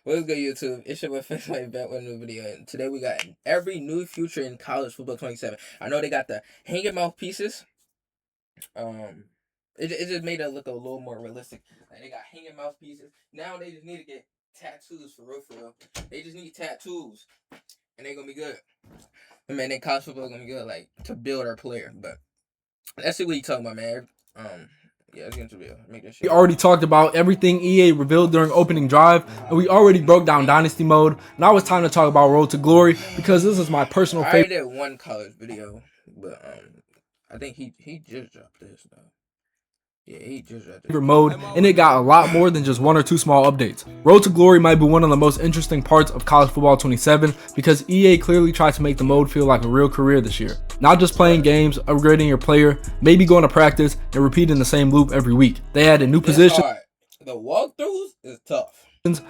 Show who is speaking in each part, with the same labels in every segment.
Speaker 1: What's good, YouTube? It's your boy Fix back with a new video, and today we got every new future in college football 27. I know they got the hanging mouthpieces. It just made it look a little more realistic. Like they got hanging mouthpieces. Now they just need to get tattoos for real. They just need tattoos, and they're gonna be good. I mean, they college football gonna be good, like to build our player. But let's see what you talking about, man. Yeah, let's get into the video. Make this shit.
Speaker 2: We already talked about everything EA revealed during opening drive, and we already broke down Dynasty mode. Now it's time to talk about Road to Glory, because this is my personal favorite.
Speaker 1: I did one college video, but I think he just dropped this though. Yeah, he just dropped this
Speaker 2: mode, and it got a lot more than just one or two small updates. Road to Glory might be one of the most interesting parts of college football 27 because EA clearly tried to make the mode feel like a real career this year. Not just playing games, upgrading your player, maybe going to practice, and repeating the same loop every week. They added new positions.
Speaker 1: The walkthroughs is tough.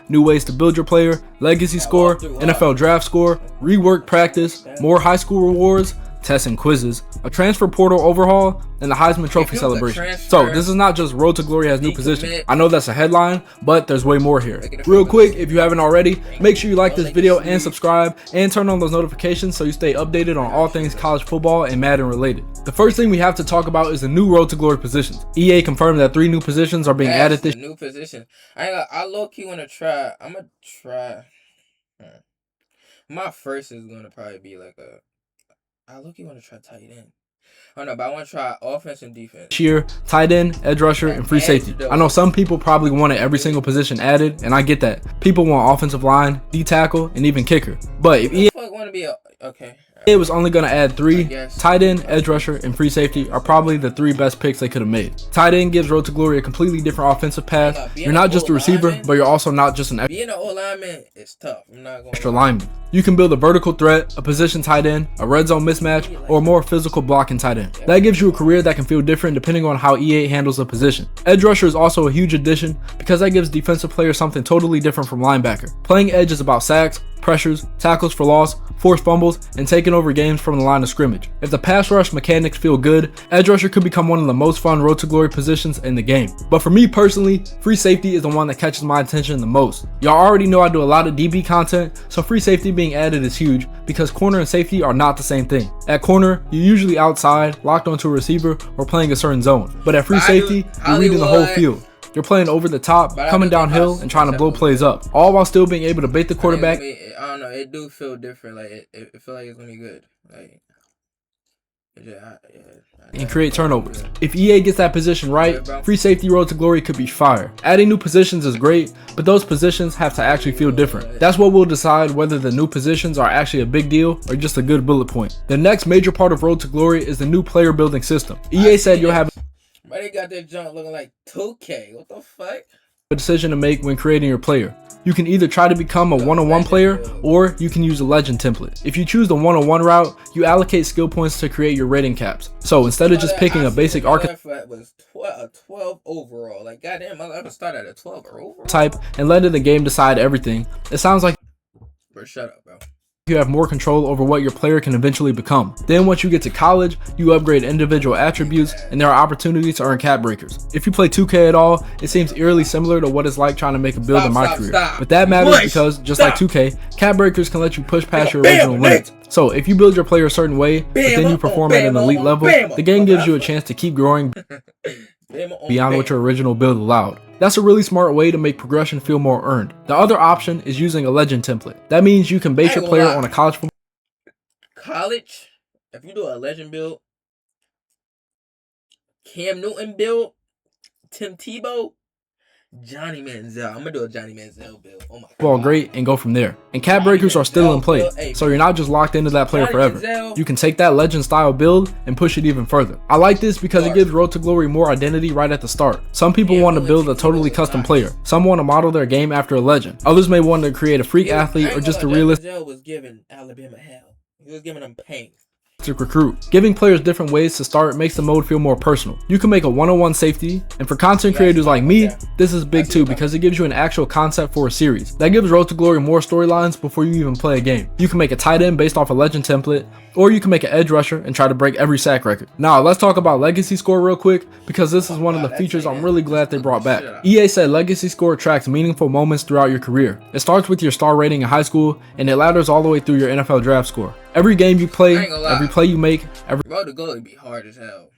Speaker 2: New ways to build your player, legacy score, NFL draft score, rework practice, more high school rewards, tests and quizzes, a transfer portal overhaul, and the Heisman Trophy celebration. So this is not just Road to Glory has new positions. I know that's a headline, but there's way more here. Real quick, if you haven't already, make sure you like this video and subscribe, and turn on those notifications so you stay updated on all things college football and Madden related. The first thing we have to talk about is the new Road to Glory positions. EA confirmed that 3 new positions are being added this
Speaker 1: new position. I low-key want to try. I'm gonna try. My first is gonna probably be like a. I look, you want to try tight end. I don't know, but I want to try offense and defense.
Speaker 2: Cheer, tight end, edge rusher, and free safety. I know some people probably wanted every single position added, and I get that. People want offensive line, D tackle, and even kicker. But if EA
Speaker 1: want to be okay.
Speaker 2: It was only going to add 3. Tight end, edge rusher, and free safety are probably the 3 best picks they could have made. Tight end gives Road to Glory a completely different offensive path. You're not just a receiver, but you're also not just an
Speaker 1: being an O-lineman. It's tough. I'm not going
Speaker 2: extra lineman. You can build a vertical threat, a position tight end, a red zone mismatch, or a more physical blocking tight end. That gives you a career that can feel different depending on how EA handles the position. Edge rusher is also a huge addition because that gives defensive players something totally different from linebacker. Playing edge is about sacks, pressures, tackles for loss, forced fumbles, and taking over games from the line of scrimmage. If the pass rush mechanics feel good, edge rusher could become one of the most fun Road to Glory positions in the game. But for me personally, free safety is the one that catches my attention the most. Y'all already know I do a lot of DB content, so free safety being added is huge because corner and safety are not the same thing. At corner, you're usually outside, locked onto a receiver, or playing a certain zone. But at free safety, you're reading the whole field. You're playing over the top, coming downhill, and trying to blow plays up, all while still being able to bait the quarterback.
Speaker 1: I don't know, it do feel different. Like it feel like it's gonna be good. Like
Speaker 2: and create turnovers. If EA gets that position right, free safety Road to Glory could be fire. Adding new positions is great, but those positions have to actually feel different. That's what will decide whether the new positions are actually a big deal or just a good bullet point. The next major part of Road to Glory is the new player building system. EA said you'll have
Speaker 1: but they got their junk looking like 2K. What the fuck?
Speaker 2: A decision to make when creating your player. You can either try to become a one-on-one player, or you can use a legend template. If you choose the one-on-one route, you allocate skill points to create your rating caps. So instead of just picking a basic archetype
Speaker 1: was 12 overall. Like goddamn, I would start at a 12 overall
Speaker 2: type and letting the game decide everything. It sounds like
Speaker 1: bro, shut up, bro.
Speaker 2: You have more control over what your player can eventually become. Then once you get to college, you upgrade individual attributes, and there are opportunities to earn cap breakers. If you play 2K at all, it seems eerily similar to what it's like trying to make a build in my career. But that matters because, just like 2K, cap breakers can let you push past your original limits. So if you build your player a certain way, but then you perform at an elite level, the game gives you a chance to keep growing beyond what your original build allowed. That's a really smart way to make progression feel more earned. The other option is using a legend template. That means you can base your player on a college.
Speaker 1: If you do a legend build, Cam Newton build, Tim Tebow, Johnny Manziel. I'm gonna do a Johnny Manziel build. Oh my god.
Speaker 2: Well, great, and go from there. And cap breakers are still in play, so you're not just locked into that player forever. You can take that legend style build and push it even further. I like this because it gives Road to Glory more identity right at the start. Some people want to build a totally custom player. Some want to model their game after a legend. Others may want to create a freak athlete or just a realistic.
Speaker 1: Manziel was giving Alabama hell. He was giving them pain.
Speaker 2: Recruit. Giving players different ways to start makes the mode feel more personal. You can make a one-on-one safety, and for content creators like me, this is big too because it gives you an actual concept for a series. That gives Road to Glory more storylines before you even play a game. You can make a tight end based off a legend template, Or you can make an edge rusher and try to break every sack record. Now, let's talk about Legacy Score real quick, because this is one of the features I'm really glad they brought back. EA said Legacy Score tracks meaningful moments throughout your career. It starts with your star rating in high school, and it ladders all the way through your NFL draft score. Every game you play, every play you make, every
Speaker 1: Road to goal would be hard as hell.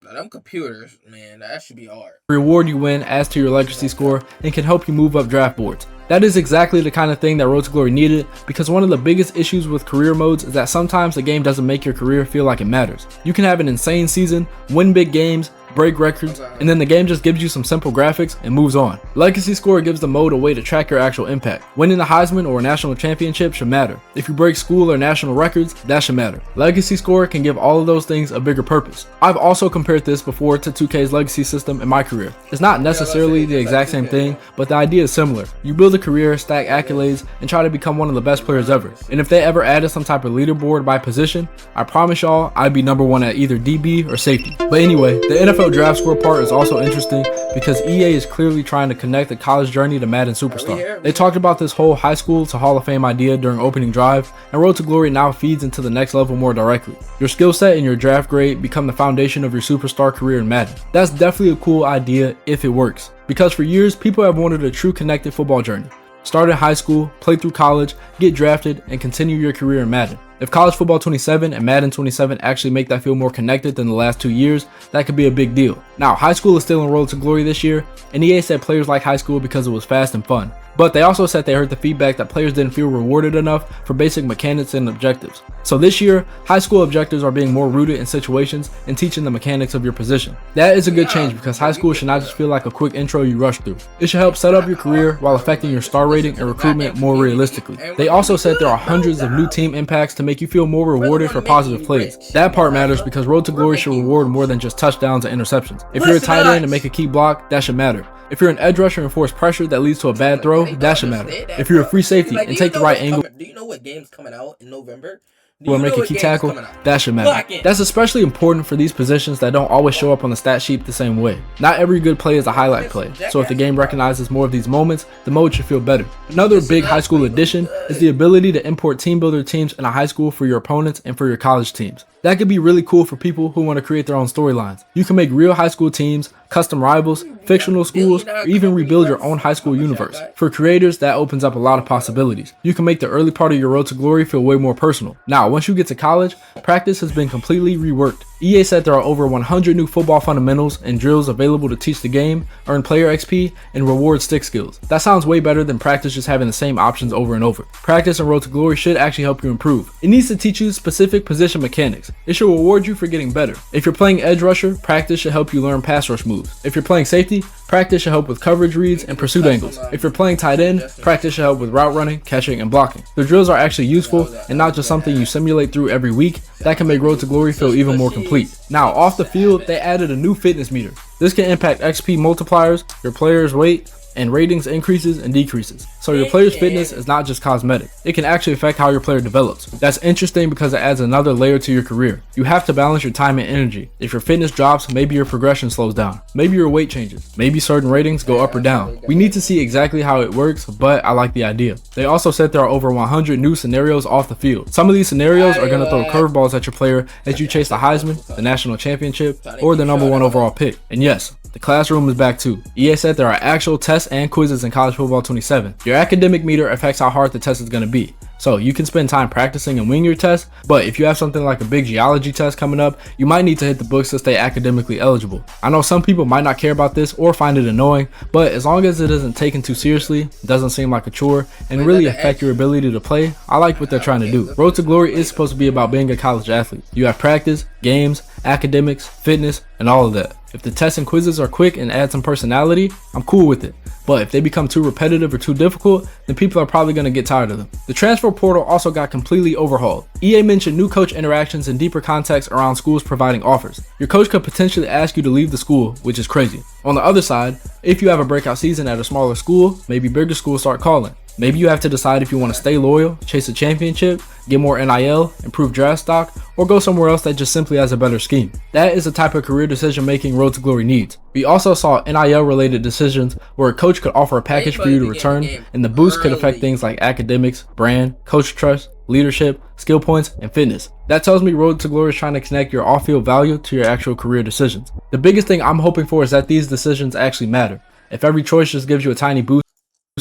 Speaker 1: Now, them computers, man, that should be hard.
Speaker 2: reward you win adds to your Legacy Score and can help you move up draft boards. That is exactly the kind of thing that Road to Glory needed, because one of the biggest issues with career modes is that sometimes the game doesn't make your career feel like it matters. You can have an insane season, win big games, break records, and then the game just gives you some simple graphics and moves on. Legacy Score gives the mode a way to track your actual impact. Winning a Heisman or a national championship should matter. If you break school or national records, that should matter. Legacy Score can give all of those things a bigger purpose. I've also compared this before to 2K's legacy system in my career. It's not necessarily the exact same thing, but the idea is similar. You build a career, stack accolades, and try to become one of the best players ever. And if they ever added some type of leaderboard by position, I promise y'all I'd be number one at either DB or safety. But anyway, the NFL draft score part is also interesting because EA is clearly trying to connect the college journey to Madden Superstar. They talked about this whole high school to Hall of Fame idea during opening drive, and Road to Glory now feeds into the next level more directly. Your skill set and your draft grade become the foundation of your superstar career in Madden. That's definitely a cool idea if it works, because for years people have wanted a true connected football journey. Start in high school, play through college, get drafted, and continue your career in Madden. If College Football 27 and Madden 27 actually make that feel more connected than the last 2 years, that could be a big deal. Now, high school is still in Road to Glory this year, and EA said players like high school because it was fast and fun. But they also said they heard the feedback that players didn't feel rewarded enough for basic mechanics and objectives. So this year, high school objectives are being more rooted in situations and teaching the mechanics of your position. That is a good change, because high school should not just feel like a quick intro you rush through. It should help set up your career while affecting your star rating and recruitment more realistically. They also said there are hundreds of new team impacts to make you feel more rewarded for positive plays. That part matters because Road to Glory should reward more than just touchdowns and interceptions. If you're a tight end and make a key block, that should matter. If you're an edge rusher and force pressure that leads to a bad throw, that should matter. If you're a free safety and take the right angle,
Speaker 1: do you know what game's coming out in November?
Speaker 2: or make a key tackle, that should matter. That's especially important for these positions that don't always show up on the stat sheet the same way. Not every good play is a highlight play, so if the game recognizes more of these moments, the mode should feel better. Another big high school addition is the ability to import team builder teams in a high school for your opponents and for your college teams. That could be really cool for people who want to create their own storylines. You can make real high school teams, custom rivals, fictional schools, or even rebuild your own high school universe. For creators, that opens up a lot of possibilities. You can make the early part of your Road to Glory feel way more personal. Now, once you get to college, practice has been completely reworked. EA said there are over 100 new football fundamentals and drills available to teach the game, earn player XP, and reward stick skills. That sounds way better than practice just having the same options over and over. Practice and Road to Glory should actually help you improve. It needs to teach you specific position mechanics. It should reward you for getting better. If you're playing edge rusher, practice should help you learn pass rush moves. If you're playing safety, practice should help with coverage reads and pursuit angles. If you're playing tight end, practice should help with route running, catching, and blocking. The drills are actually useful and not just something you simulate through every week. That can make Road to Glory feel even more complete. Now, off the field, they added a new fitness meter. This can impact XP multipliers, your player's weight, and ratings increases and decreases. So your player's fitness is not just cosmetic. It can actually affect how your player develops. That's interesting because it adds another layer to your career. You have to balance your time and energy. If your fitness drops, maybe your progression slows down. Maybe your weight changes. Maybe certain ratings go up or down. We need to see exactly how it works, but I like the idea. They also said there are over 100 new scenarios off the field. Some of these scenarios are going to throw curveballs at your player as you chase the Heisman, the national championship, or the #1 overall pick. And yes, the classroom is back too. EA said there are actual tests and quizzes in College Football 27. Your academic meter affects how hard the test is going to be. So you can spend time practicing and wing your test, but if you have something like a big geology test coming up, you might need to hit the books to stay academically eligible. I know some people might not care about this or find it annoying, but as long as it isn't taken too seriously, doesn't seem like a chore, and really affect your ability to play, I like what they're trying to do. Road to Glory is supposed to be about being a college athlete. You have practice, games, academics, fitness, and all of that. If the tests and quizzes are quick and add some personality, I'm cool with it. But if they become too repetitive or too difficult, then people are probably going to get tired of them. The transfer portal also got completely overhauled. EA mentioned new coach interactions and deeper context around schools providing offers. Your coach could potentially ask you to leave the school, which is crazy. On the other side, if you have a breakout season at a smaller school, maybe bigger schools start calling. Maybe you have to decide if you want to stay loyal, chase a championship, get more NIL, improve draft stock, or go somewhere else that just simply has a better scheme. That is the type of career decision making Road to Glory needs. We also saw NIL related decisions where a coach could offer a package for you to return, and the boost could affect things like academics, brand, coach trust, leadership, skill points, and fitness. That tells me Road to Glory is trying to connect your off-field value to your actual career decisions. The biggest thing I'm hoping for is that these decisions actually matter. If every choice just gives you a tiny boost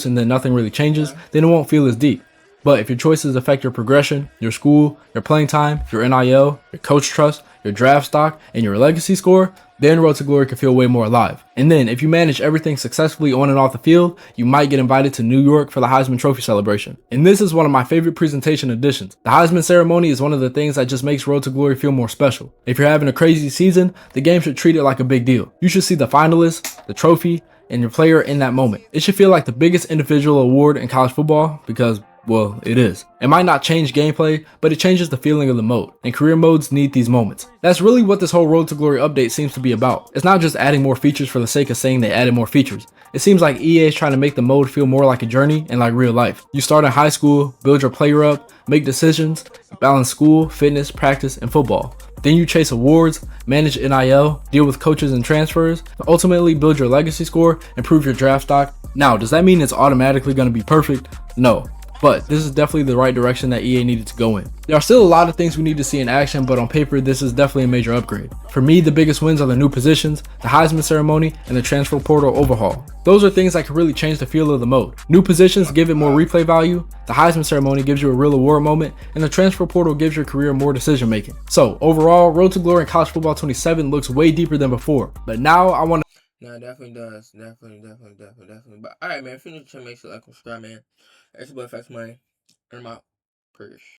Speaker 2: and then nothing really changes, then it won't feel as deep. But if your choices affect your progression, your school, your playing time, your NIL, your coach trust, your draft stock, and your legacy score, then Road to Glory can feel way more alive. And then if you manage everything successfully on and off the field, you might get invited to New York for the Heisman Trophy celebration. And this is one of my favorite presentation additions. The Heisman ceremony is one of the things that just makes Road to Glory feel more special. If you're having a crazy season, the game should treat it like a big deal. You should see the finalists, the trophy, and your player in that moment. It should feel like the biggest individual award in college football because, well, it is. It might not change gameplay, but it changes the feeling of the mode, and career modes need these moments. That's really what this whole Road to Glory update seems to be about. It's not just adding more features for the sake of saying they added more features. It seems like EA is trying to make the mode feel more like a journey and like real life. You start in high school, build your player up, make decisions, balance school, fitness, practice, and football. Then you chase awards, manage NIL, deal with coaches and transfers, ultimately build your legacy score, improve your draft stock. Now, does that mean it's automatically going to be perfect? No. But this is definitely the right direction that EA needed to go in. There are still a lot of things we need to see in action, but on paper, this is definitely a major upgrade. For me, the biggest wins are the new positions, the Heisman ceremony, and the transfer portal overhaul. Those are things that can really change the feel of the mode. New positions give it more replay value, the Heisman ceremony gives you a real award moment, and the transfer portal gives your career more decision making. So overall, Road to Glory in College Football 27 looks way deeper than before. But now I want to...
Speaker 1: No, it definitely does. Definitely. But alright, man, if you're new to the channel, make sure you like and subscribe, man. That's your boy Fast Money. And I'm out. Peace.